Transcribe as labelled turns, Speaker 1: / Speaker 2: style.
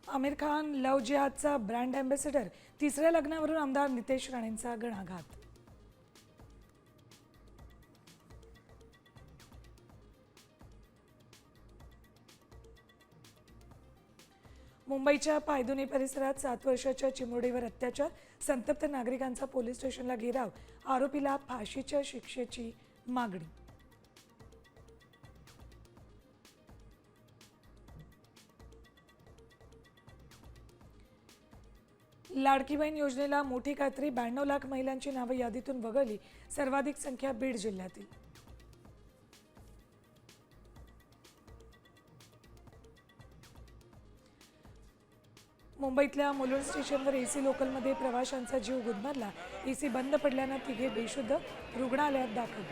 Speaker 1: आमिर खान लव जिहादचा brand ambassador, तिसऱ्या लग्नावरून आमदार नितेश राणेंचा घणाघात. मुंबईच्या पायधुनी परिसरात 7 वर्षाच्या चिमुरडीवर अत्याचार, संतप्त नागरिकांचा पोलीस स्टेशनला घेराव, आरोपीला फाशीच्या शिक्षेची मागणी. लाडकी बहीण योजनेला मोठी कात्री, 92 लाख महिलांची नावे यादीतून वगळली, सर्वाधिक संख्या बीड जिल्ह्यातील. मुंबईतल्या मुलुंड स्टेशनवर एसी लोकलमध्ये प्रवाशांचा जीव गुदमरला. एसी बंद पडल्यानं तिघे बेशुद्ध, रुग्णालयात दाखल.